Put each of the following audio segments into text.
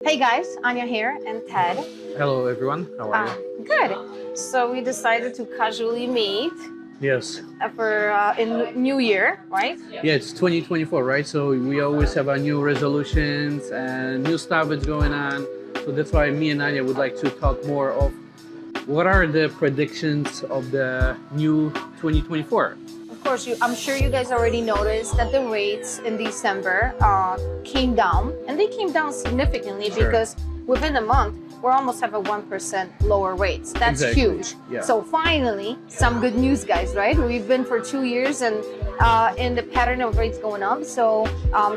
Hey guys, Anya here and Ted. Hello everyone, how are you? Good. So we decided to casually meet Yes. for in New Year, right? Yeah, it's 2024, right? So we always have our new resolutions and new stuff that's going on. So that's why me and Anya would like to talk more of what are the predictions of the new 2024. Of course, I'm sure you guys already noticed that the rates in December came down, and they came down significantly Sure. because within a month we almost have a 1% lower rates. That's Exactly. huge. Yeah. So finally, some good news, guys. Right? We've been for 2 years and in the pattern of rates going up, so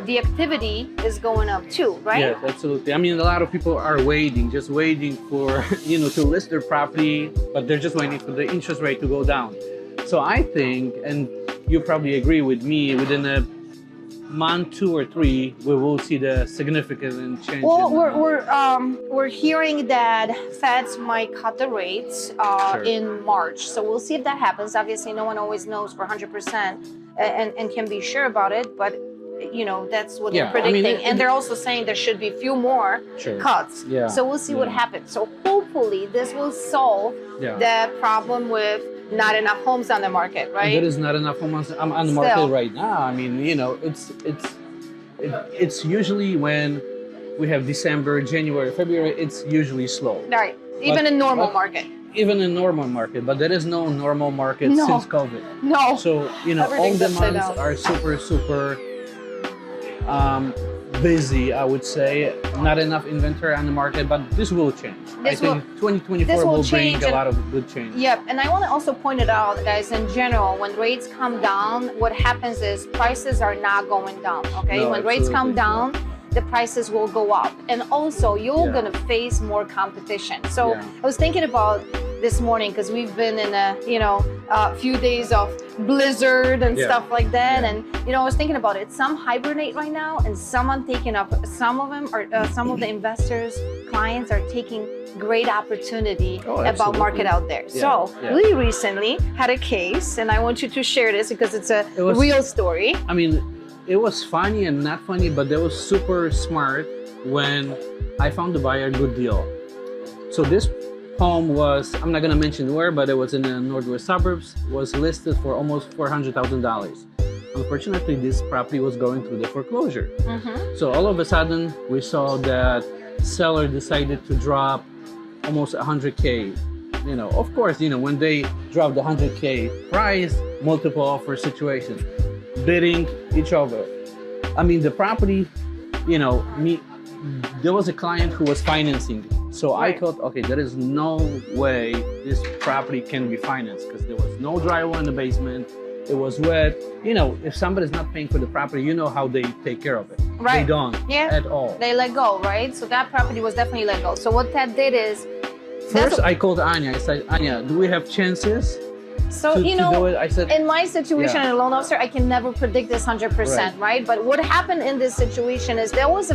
the activity is going up too, right? Yes, absolutely. I mean, a lot of people are waiting, just waiting for, to list their property, but they're just waiting for the interest rate to go down. So I think, and you probably agree with me, within a month, 2 or 3, we will see the significant change. Well, we're hearing that Feds might cut the rates Sure. in March, so we'll see if that happens. Obviously, no one always knows for 100% and can be sure about it, but that's what Yeah, they're I mean, predicting. And they're also saying there should be few more Sure. cuts. Yeah. So we'll see what Yeah. happens. So hopefully this will solve Yeah. the problem with not enough homes on the market, right? There is not enough homes on the market Still. right now. I mean, it's usually when we have December, January, February, it's usually slow. Right. Even But- in normal but- market. Even in normal market, but there is no normal market No. since COVID. No. So, all Everything's the upside months down. are super busy, I would say. Not enough inventory on the market, but this will change. This I think 2024 this will will change bring a and- lot of good change. Yep, and I want to also point it out, guys, in general, when rates come down, what happens is prices are not going down, okay? No, When rates come absolutely, down, the prices will go up. And also, you're Yeah. going to face more competition. So Yeah. I was thinking about this morning because we've been in a few days of blizzard and Yeah. stuff like that. Yeah. And, I was thinking about it. Some hibernate right now and some are taking up, some of them are, some of the investors, clients are taking great opportunity Oh, about absolutely. market out there. Yeah, So yeah. we recently had a case, and I want you to share this because it's a It was- real story. I mean, it was funny and not funny, but they was super smart when I found the buyer a good deal. So this home was, I'm not gonna mention where, but it was in the northwest suburbs, was listed for almost $400,000. Unfortunately, this property was going through the foreclosure. Mm-hmm. So all of a sudden, we saw that seller decided to drop almost 100K. Of course, when they drop the 100K price, multiple offer situation, bidding each other. I mean, the property, there was a client who was financing it. So I Right. thought, okay, there is no way this property can be financed because there was no drywall in the basement. It was wet. If somebody's not paying for the property, you know how they take care of it. They Right. don't Yeah. at all. They let go, right? So that property was definitely let go. So what Ted did is, First, I called Anya. I said, Anya, do we have chances so to do it? I said, in my situation Yeah. as a loan officer, I can never predict this 100%, right? But what happened in this situation is there was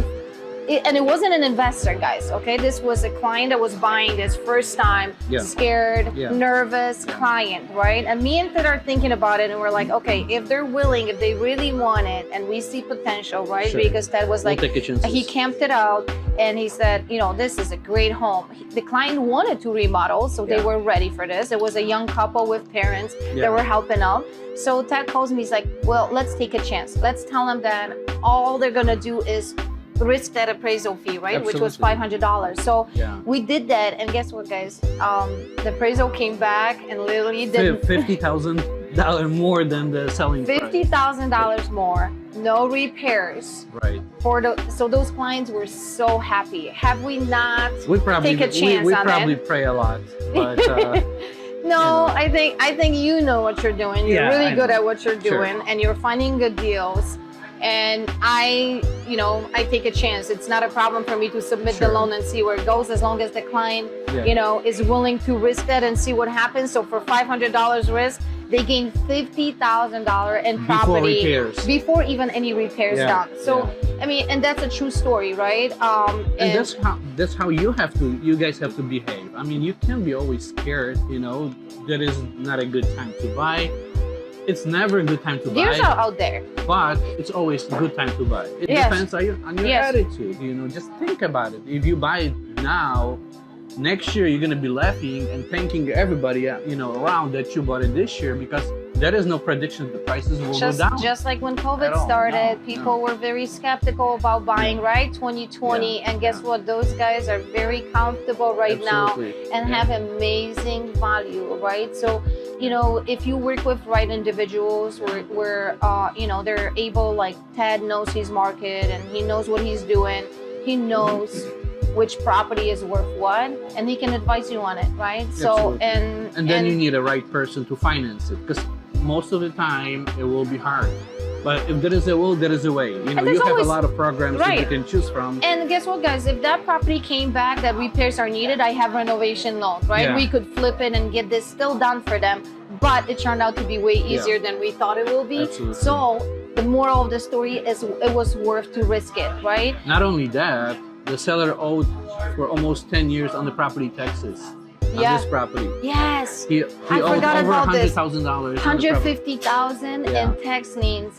and it wasn't an investor, guys, okay? This was a client that was buying this first time, Yeah. scared, Yeah. nervous Yeah. client, right? And me and Ted are thinking about it and we're like, okay, if they're willing, if they really want it and we see potential, right? Sure. Because Ted was we'll like, take a chance. he camped it out and he said, this is a great home. The client wanted to remodel, so they Yeah. were ready for this. It was a young couple with parents Yeah. that were helping out. So Ted calls me, he's like, well, let's take a chance. Let's tell them that all they're gonna do is risk that appraisal fee, right? Which was Absolutely. $500. So Yeah. we did that, and guess what, guys? The appraisal came back and literally did $50,000 more than the selling price. $50,000 more, no repairs. Right. So those clients were so happy. Have we not? We probably Take a chance we on probably it. pray a lot, but No, I think you know what you're doing. You're Yeah, really I good know. at what you're Sure. doing, and you're finding good deals. And I take a chance. It's not a problem for me to submit the Sure. loan and see where it goes, as long as the client, Yeah. is willing to risk that and see what happens. So for $500 risk, they gain $50,000 in Before property repairs. before even any repairs Yeah, done. So I mean, and that's a true story, right? And that's how you guys have to behave. I mean, you can't be always scared, that is not a good time to buy. it's never a good time to Deals buy, are out there. but it's always a good time to buy. It Yes. depends on your Yes. attitude. You know, just think about it. If you buy it now, next year you're gonna be laughing and thanking everybody around that you bought it this year, because there is no prediction the prices will go down. Just like when COVID At all. started, No, people no. were very skeptical about buying, right? 2020, Yeah, and guess yeah. what? Those guys are very comfortable right now Absolutely. and Yeah. have amazing value, right? So, if you work with right individuals, where they're able, like Ted knows his market and he knows what he's doing. He knows which property is worth what, and he can advise you on it, right? So, Absolutely. And then you need a right person to finance it, because most of the time it will be hard. But if there is a will, there is a way. there's You have always- a lot of programs that you Right. can choose from. And guess what, guys? If that property came back that repairs are needed, I have renovation loan, right? Yeah. We could flip it and get this still done for them. But it turned out to be way easier than we thought it will be. Absolutely. So the moral of the story is it was worth to risk it, right? Not only that, the seller owed for almost 10 years on the property taxes on Yeah. this property. Yes. He I owed forgot over about this. $100,000. $150,000 Yeah. in tax liens.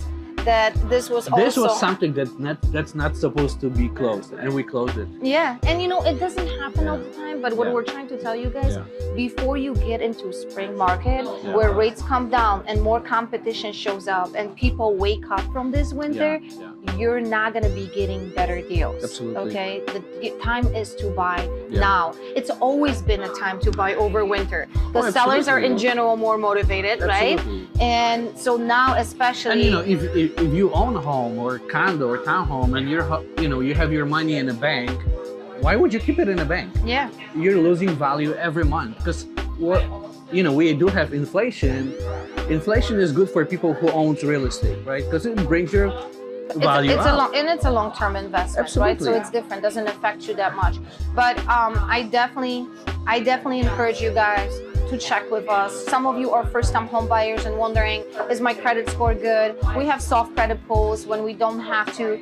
That this was This also was something that's not supposed to be closed, and we closed it. Yeah, and it doesn't happen all the time, but what Yeah. we're trying to tell you guys, Yeah. before you get into spring market Yeah. where rates come down and more competition shows up and people wake up from this winter, Yeah. you're not going to be getting better deals. Absolutely. Okay? The time is to buy Yeah. now. It's always been a time to buy over winter. The Oh, sellers are in absolutely. general more motivated, right? Absolutely. And so now especially And if you own a home or condo or townhome and you have your money in a bank, why would you keep it in a bank? yeah. You're losing value every month, because we do have inflation. Inflation is good for people who owns real estate, right? Because it brings your value it's up. it's a long-term investment, right? So Absolutely. it's different, doesn't affect you that much. But I definitely encourage you guys to check with us. Some of you are first-time home buyers and wondering, is my credit score good? We have soft credit pulls when we don't have to,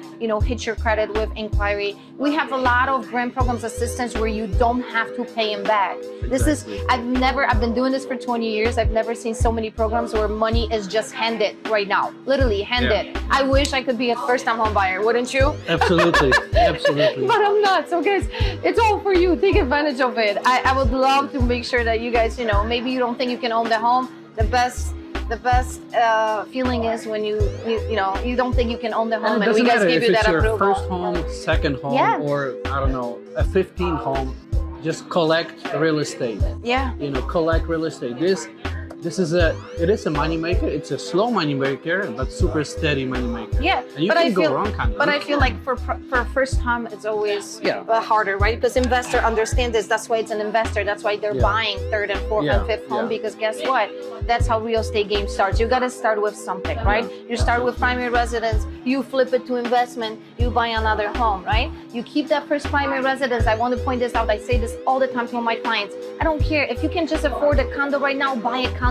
hit your credit with inquiry. We have a lot of grant programs assistance where you don't have to pay them back. This is, Exactly. I've been doing this for 20 years. I've never seen so many programs where money is just handed right now, literally handed. I wish I could be a first-time home buyer, wouldn't you? Absolutely. Absolutely. But I'm not. So guys, it's all for you. Take advantage of it. I would love to make sure that you guys, maybe you don't think you can own the home. The best feeling is when you don't think you can own the home, And it and we doesn't guys matter give if you it's that your approval. first home, second home, Yeah. or I don't know, a 15 home. Just collect real estate. Yeah. Collect real estate. It is a money maker. It's a slow money maker, but super steady money maker. Yeah, And you but can I go feel, wrong, kind of. but I feel like for first time, it's always Yeah. harder, right? Because investor understand this. That's why it's an investor. That's why they're Yeah. buying third and fourth Yeah, and fifth home. yeah. Because guess what? That's how real estate game starts. You got to start with something, right? You start with primary residence. You flip it to investment. You buy another home, right? You keep that first primary residence. I want to point this out. I say this all the time to all my clients. I don't care if you can just afford a condo right now. Buy a condo.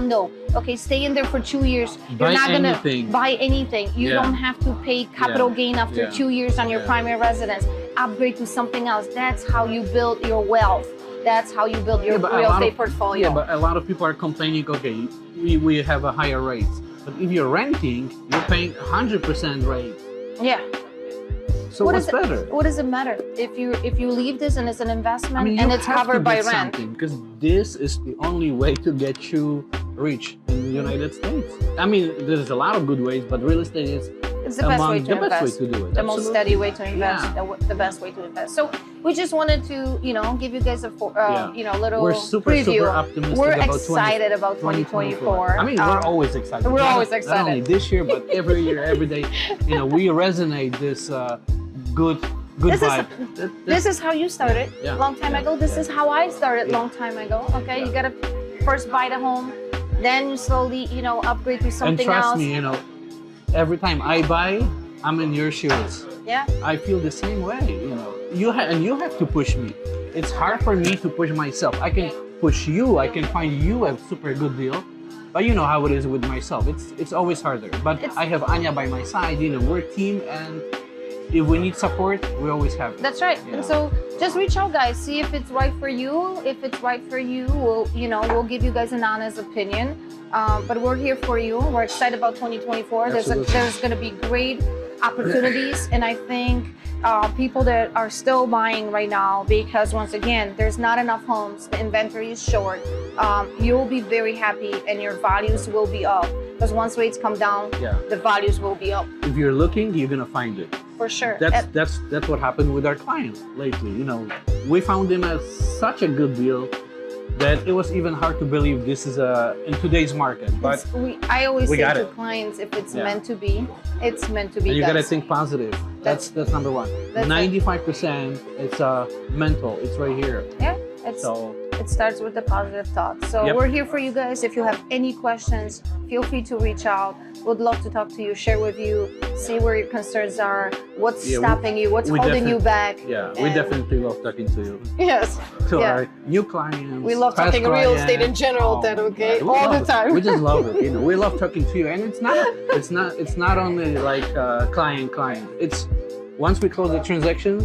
Okay, stay in there for 2 years. You're Buy not gonna anything. buy anything. You Yeah. don't have to pay capital Yeah. gain after Yeah. 2 years on your Yeah. primary residence. Upgrade to something else. That's how you build your wealth. That's how you build your but a real lot estate of- portfolio. Yeah, but a lot of people are complaining, okay, we have a higher rate. But if you're renting, you're paying 100% rate. Yeah. So What what's is it- better? What does it matter if you leave this and it's an investment I mean, and you it's have to covered by get rent? something, because this is the only way to get you rich in the United States. I mean, there's a lot of good ways, but real estate is It's the best among way to the invest. best way to do it. The most Absolutely. steady way to invest. Yeah. The best way to invest. So we just wanted to, give you guys a little We're super, preview. super optimistic We're about excited about 2024. I mean, we're always excited. we're Not- always Not only excited. this year, but every year, every day. We resonate this good This is- vibe. This is how you started Yeah, long time yeah, ago. This yeah. is how I started Yeah. long time ago. Okay, Yeah. you gotta first buy the home, then you slowly, upgrade to And something trust else. me, every time I buy, I'm in your shoes. Yeah, I feel the same way. You have to push me. It's hard for me to push myself. I can push you. I can find you a super good deal. But you know how it is with myself. It's always harder. But It's- I have Anya by my side. We're a team, and if we need support, we always have it. that's right. Yeah. And so just reach out, guys. See if it's right for you. If it's right for you, we'll give you guys an honest opinion. But we're here for you. We're excited about 2024. Absolutely. There's going to be great opportunities, and I think people that are still buying right now, because once again, there's not enough homes, the inventory is short. You'll be very happy, and your values will be up. Because once rates come down, Yeah. the values will be up If you're looking, you're gonna find it. for sure. That's what happened with our client lately. You know, we found him at such a good deal that it was even hard to believe this is in today's market. But I always we say got to it. clients, if it's Yeah. meant to be, it's meant to be. and you gotta guys. think positive. That's number one. That's it. 95% it's mental. It's right here. Yeah, it's So it starts with the positive thoughts. So Yep. we're here for you guys. If you have any questions, feel free to reach out. We'd love to talk to you, share with you, see where your concerns are, what's Yeah, stopping you, what's we holding you back. yeah, we And- definitely love talking to you. Yes. To Yeah. our new clients. We love past talking real estate in clients. general, Oh then, my okay? God, we All the love it. time. We just love it. You know, we love talking to you, and it's not only like client. It's once we close the transaction,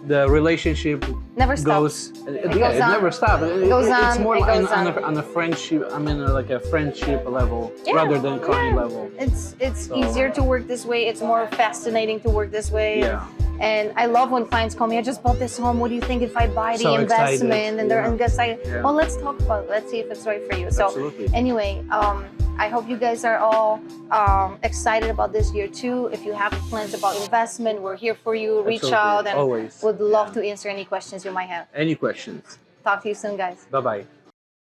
the relationship Never stop. goes. goes It on. never stops. goes It's on, more it like goes on a friendship. I mean, like a friendship level Yeah, rather than client yeah. level. It's So- easier to work this way. It's more fascinating to work this way. Yeah. And I love when clients call me, I just bought this home. What do you think if I buy the So excited. investment? And they're Yeah. excited. Yeah. Well, let's talk about it. Let's see if it's right for you. So Absolutely. anyway, I hope you guys are all excited about this year too. If you have plans about investment, we're here for you. Reach Absolutely. out and Always. would love to answer any questions you might have. Any questions? Talk to you soon, guys. Bye bye.